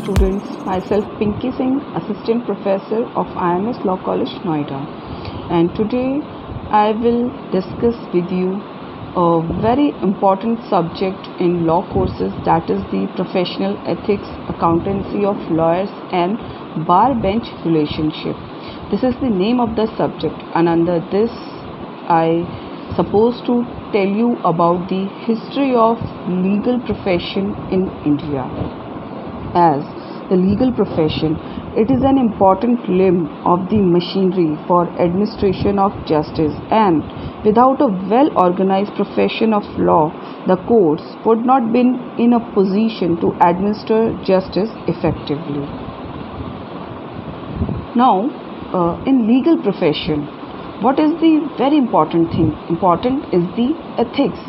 students, myself Pinky Singh, Assistant Professor of IMS Law College, Noida. And today I will discuss with you a very important subject in law courses, that is the professional ethics, accountancy of lawyers and bar bench relationship. This is the name of the subject, and under this I supposed to tell you about the history of legal profession in India. As the legal profession, it is an important limb of the machinery for administration of justice, and without a well organized profession of law, the courts would not be in a position to administer justice effectively. Now, in legal profession, what is the very important thing? Important is the ethics.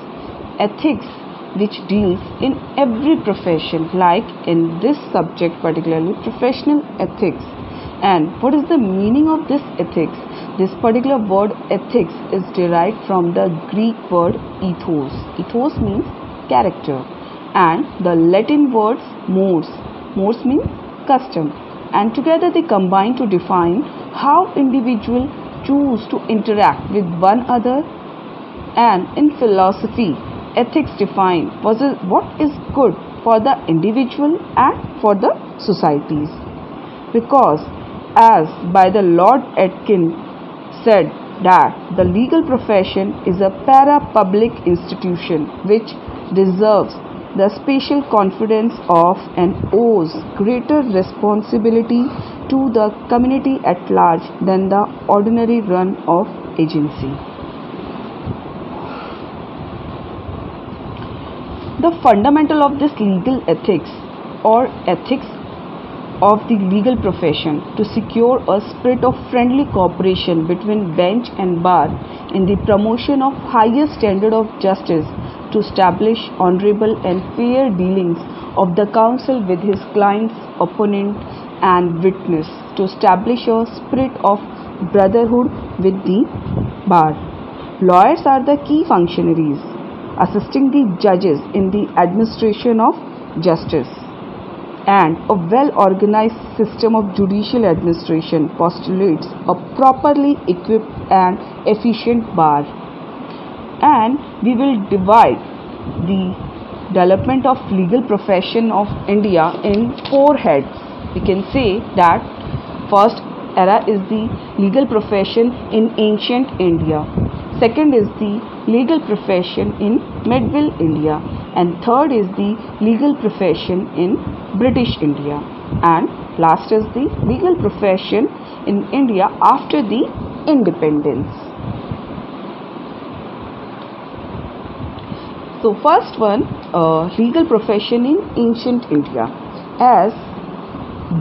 Ethics which deals in every profession, like in this subject particularly professional ethics. And what is the meaning of this ethics? This particular word ethics is derived from the Greek word ethos. Ethos means character, and the Latin words mores. Mores means custom, and together they combine to define how individuals choose to interact with one another. And in philosophy, ethics define what is good for the individual and for the societies. Because as by the Lord Atkin said that the legal profession is a para-public institution which deserves the special confidence of and owes greater responsibility to the community at large than the ordinary run of agency. The fundamental of this legal ethics or ethics of the legal profession to secure a spirit of friendly cooperation between bench and bar in the promotion of highest standard of justice, to establish honorable and fair dealings of the counsel with his client's opponent and witness, to establish a spirit of brotherhood with the bar. Lawyers are the key functionaries assisting the judges in the administration of justice, and a well-organized system of judicial administration postulates a properly equipped and efficient bar. And we will divide the development of legal profession of India in four heads. We can say that first era is the legal profession in ancient India. Second is the legal profession in medieval India, and third is the legal profession in British India, and last is the legal profession in India after the independence. So first one, legal profession in ancient India. As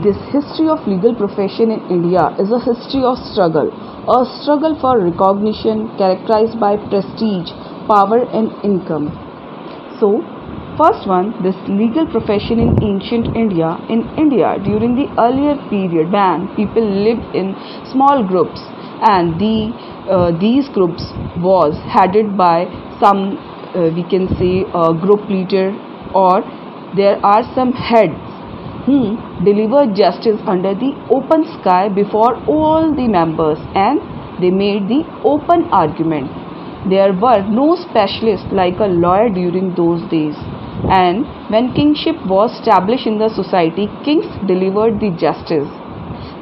this history of legal profession in India is a history of struggle, a struggle for recognition characterized by prestige, power and income. So first one, this legal profession in ancient India. In India during the earlier period when people lived in small groups, and these groups was headed by some we can say a group leader, or there are some heads who delivered justice under the open sky before all the members, and they made the open argument. There were no specialists like a lawyer during those days, and when kingship was established in the society, kings delivered the justice.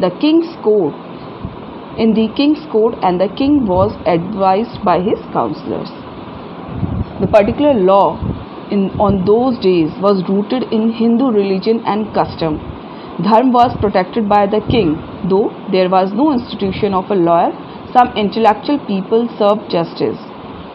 The king's court, in the king's court, and the king was advised by his counselors. The particular law on those days was rooted in Hindu religion and custom. Dharma was protected by the king. Though there was no institution of a lawyer, some intellectual people served justice.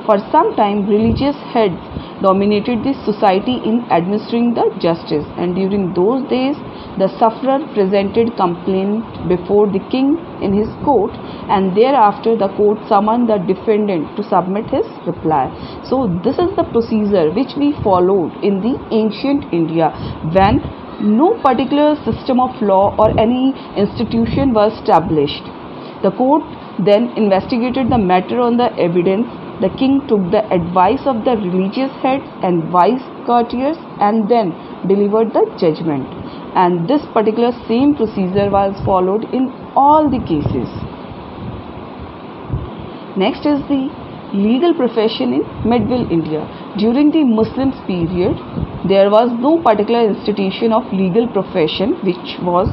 For some time, religious heads dominated the society in administering the justice, and during those days, the sufferer presented complaint before the king in his court, and thereafter the court summoned the defendant to submit his reply. So this is the procedure which we followed in the ancient India when no particular system of law or any institution was established. The court then investigated the matter on the evidence. The king took the advice of the religious heads and wise courtiers and then delivered the judgment. and this particular same procedure was followed in all the cases. Next is the legal profession in medieval India. During the Muslim period, there was no particular institution of legal profession which was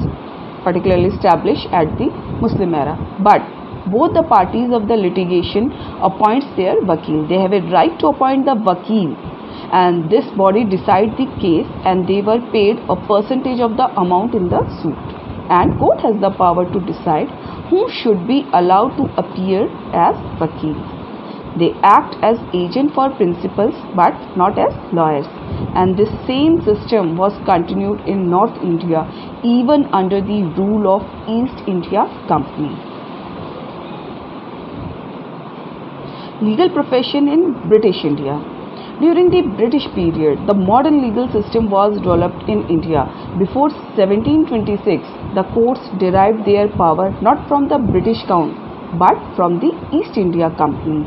particularly established at the Muslim era, but both the parties of the litigation appoints their vakil. They have a right to appoint the vakil, and this body decides the case, and they were paid a percentage of the amount in the suit, and court has the power to decide who should be allowed to appear as vakil. They act as agent for principals but not as lawyers, and this same system was continued in North India even under the rule of East India Company. Legal profession in British India. During the British period, the modern legal system was developed in India. Before 1726, the courts derived their power not from the British Crown but from the East India Company.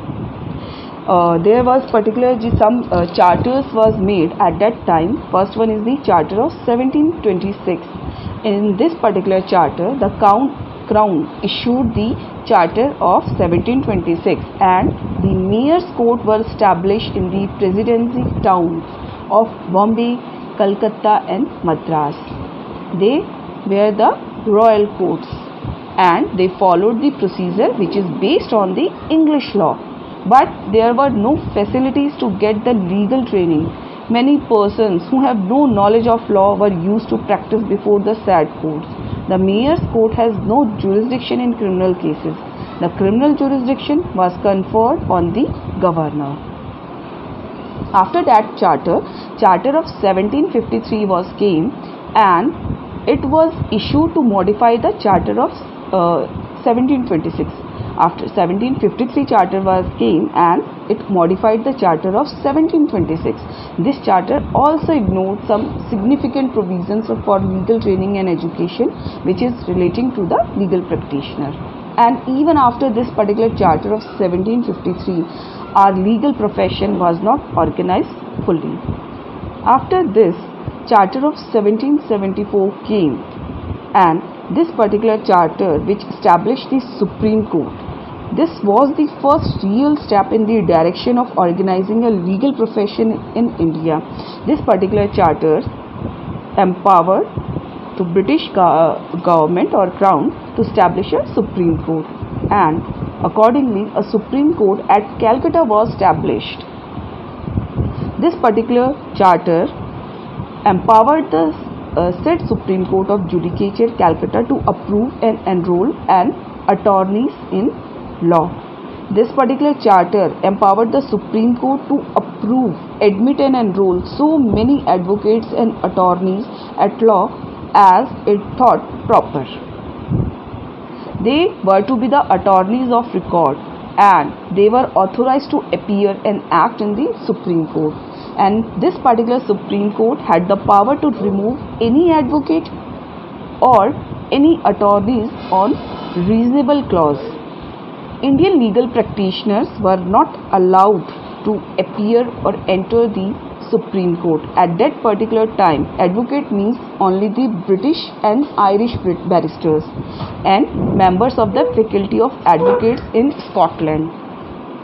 There was particularly some charters was made at that time. First one is the Charter of 1726. In this particular charter, the Crown issued the Charter of 1726, and the Mayor's Court were established in the presidency towns of Bombay, Calcutta and Madras. They were the royal courts, and they followed the procedure which is based on the English law. But there were no facilities to get the legal training. Many persons who have no knowledge of law were used to practice before the said courts. The Mayor's Court has no jurisdiction in criminal cases. The criminal jurisdiction was conferred on the governor. After that Charter of 1753 was came, and it was issued to modify the Charter of 1726. After 1753 Charter was came, and it modified the Charter of 1726. This charter also ignored some significant provisions for legal training and education which is relating to the legal practitioner. And even after this particular Charter of 1753, our legal profession was not organized fully. After this Charter of 1774 came, and this particular charter which established the Supreme Court. This was the first real step in the direction of organizing a legal profession in India. This particular charter empowered to British government or Crown to establish a Supreme Court, and accordingly a Supreme Court at Calcutta was established. This particular charter empowered the said Supreme Court of Judicature Calcutta to approve and enroll an attorneys in law. This particular charter empowered the Supreme Court to approve, admit and enroll so many advocates and attorneys at law as it thought proper. They were to be the attorneys of record, and they were authorized to appear and act in the Supreme Court. And this particular Supreme Court had the power to remove any advocate or any attorneys on reasonable clause. Indian legal practitioners were not allowed to appear or enter the Supreme Court. At that particular time, advocate means only the British and Irish barristers and members of the Faculty of Advocates in Scotland.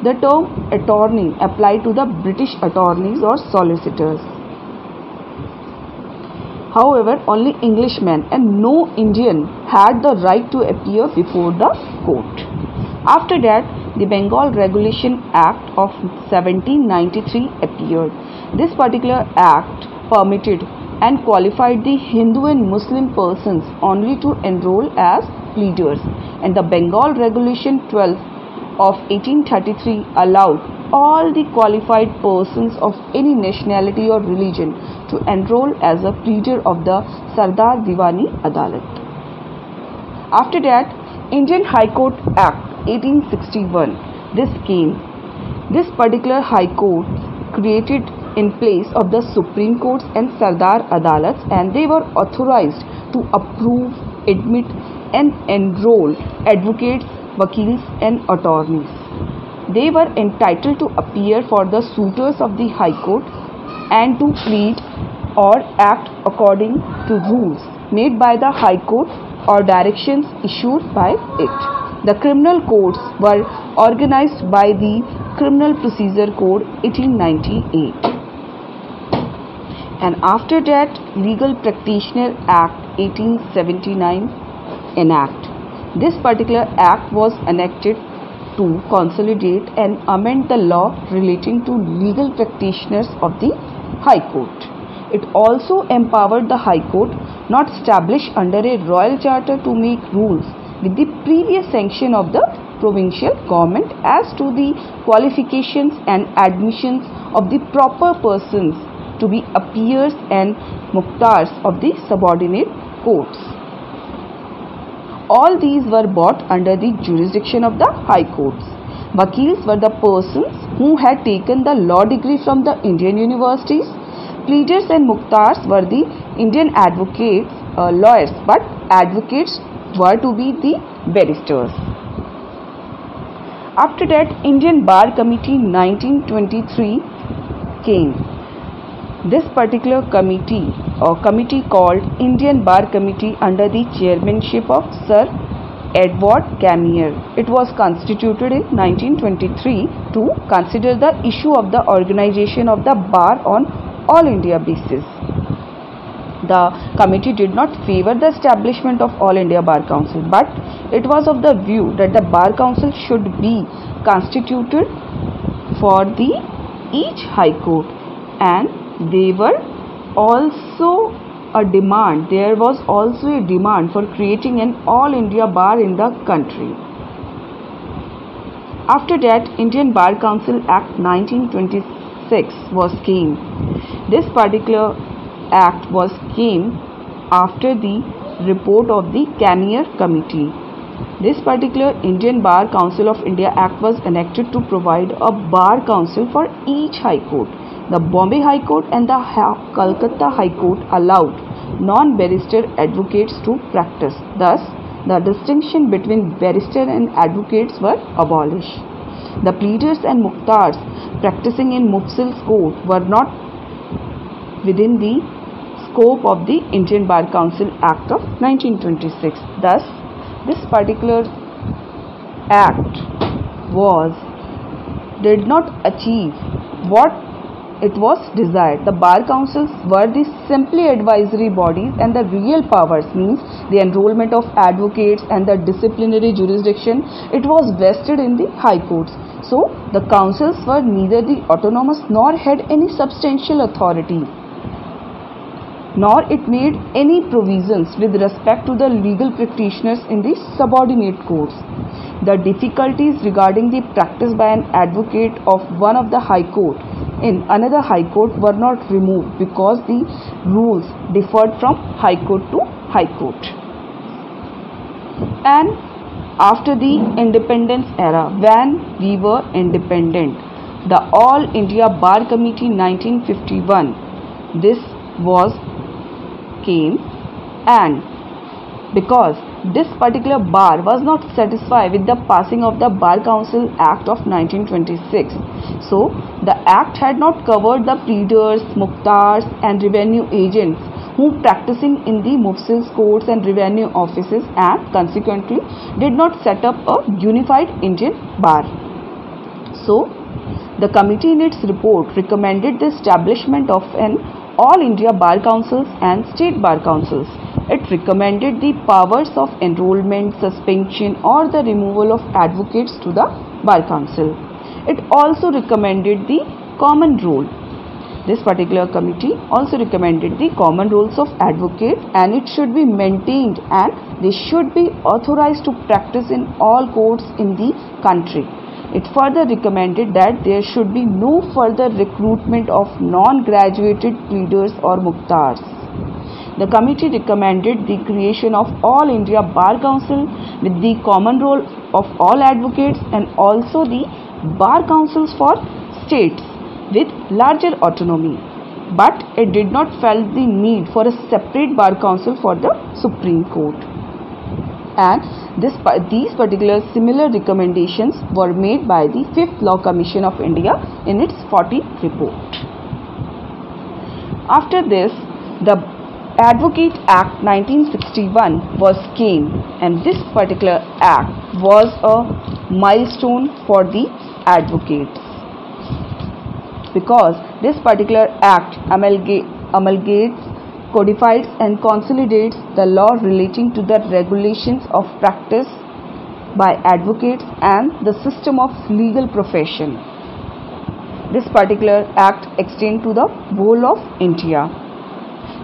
The term attorney applied to the British attorneys or solicitors. However, only Englishmen and no Indian had the right to appear before the court. After that, the Bengal Regulation Act of 1793 appeared. This particular act permitted and qualified the Hindu and Muslim persons only to enroll as pleaders, and the Bengal Regulation 12 of 1833 allowed all the qualified persons of any nationality or religion to enroll as a pleader of the Sardar Diwani Adalat. After that, Indian High Court Act 1861 this came. This particular High Court created in place of the Supreme Courts and Sardar Adalats, and they were authorized to approve, admit and enroll advocates, vakils and attorneys. They were entitled to appear for the suitors of the High Court and to plead or act according to rules made by the High Court or directions issued by it. The criminal courts were organized by the Criminal Procedure Code 1898. And after that, Legal Practitioner Act 1879 enact. This particular act was enacted to consolidate and amend the law relating to legal practitioners of the High Court. It also empowered the High Court, not established under a royal charter, to make rules with the previous sanction of the provincial government as to the qualifications and admissions of the proper persons to be appears and muktars of the subordinate courts. All these were brought under the jurisdiction of the High Courts. Vakils were the persons who had taken the law degree from the Indian universities. Pleaders and muktars were the Indian advocates, lawyers, but advocates were to be the barristers. After that, Indian Bar Committee 1923 came. This particular committee called Indian Bar Committee under the chairmanship of Sir Edward Camier. It was constituted in 1923 to consider the issue of the organization of the bar on all India basis. The committee did not favor the establishment of All India Bar Council, but it was of the view that the Bar Council should be constituted for each High Court, and there was also a demand for creating an All India Bar in the country. After that, Indian Bar Council Act 1926 came. This particular act came after the report of the Camier Committee. This particular Indian Bar Council of India Act was enacted to provide a bar council for each High Court. The Bombay High Court and the Calcutta High Court allowed non-barrister advocates to practice. Thus, the distinction between barrister and advocates were abolished. The pleaders and muktars practicing in Mufsil's court were not within the scope of the Indian Bar Council Act of 1926. Thus, this particular act did not achieve what it was desired. The bar councils were the simply advisory bodies, and the real powers, means the enrollment of advocates and the disciplinary jurisdiction, it was vested in the High Courts. So, the councils were neither the autonomous nor had any substantial authority, nor it made any provisions with respect to the legal practitioners in the subordinate courts. The difficulties regarding the practice by an advocate of one of the High Court in another High Court were not removed because the rules differed from High Court to High Court. And after the independence era, when we were independent, the All India Bar Committee 1951, this came, and because this particular bar was not satisfied with the passing of the Bar Council Act of 1926, so the act had not covered the pleaders, muktars and revenue agents who practicing in the Mufsil's courts and revenue offices, and consequently did not set up a unified Indian bar. So, the committee in its report recommended the establishment of an All India Bar Councils and State Bar Councils. It recommended the powers of enrollment, suspension or the removal of advocates to the Bar Council. It also recommended the common role. This particular committee also recommended the common roles of advocates, and it should be maintained and they should be authorized to practice in all courts in the country. It further recommended that there should be no further recruitment of non-graduated pleaders or muktars. The committee recommended the creation of All India Bar Council with the common role of all advocates, and also the bar councils for states with larger autonomy. But it did not feel the need for a separate bar council for the Supreme Court. And these particular similar recommendations were made by the 5th Law Commission of India in its 40th report. After this, the Advocate Act 1961 was came, and this particular act was a milestone for the advocates, because this particular act amalgates, codifies and consolidates the law relating to the regulations of practice by advocates and the system of legal profession. This particular act extends to the whole of India.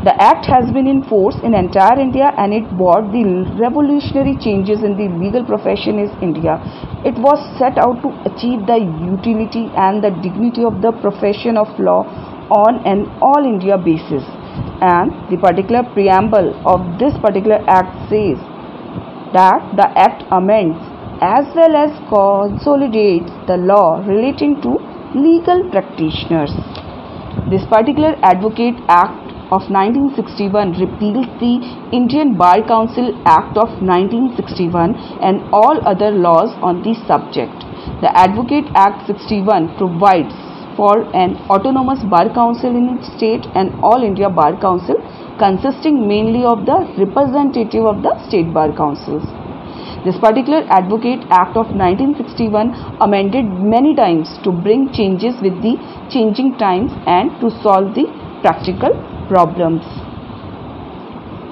The act has been in force in entire India, and it brought the revolutionary changes in the legal profession in India. It was set out to achieve the utility and the dignity of the profession of law on an all India basis. And the particular preamble of this particular act says that the act amends as well as consolidates the law relating to legal practitioners. This particular Advocate Act of 1961 repeals the Indian Bar Council Act of 1961 and all other laws on the subject. The Advocate Act 61 provides for an autonomous bar council in each state and all India Bar Council, consisting mainly of the representative of the state bar councils. This particular Advocate Act of 1961 amended many times to bring changes with the changing times and to solve the practical problems.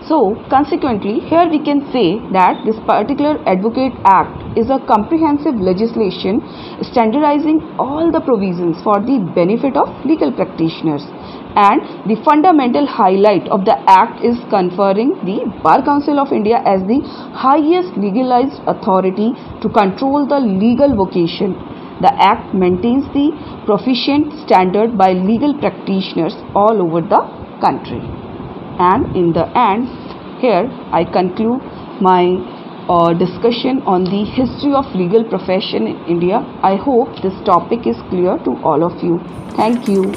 So consequently, here we can say that this particular Advocate Act is a comprehensive legislation standardizing all the provisions for the benefit of legal practitioners, and the fundamental highlight of the Act is conferring the Bar Council of India as the highest legalized authority to control the legal vocation. The Act maintains the proficient standard by legal practitioners all over the country. And in the end, here I conclude my discussion on the history of legal profession in India. I hope this topic is clear to all of you. Thank you.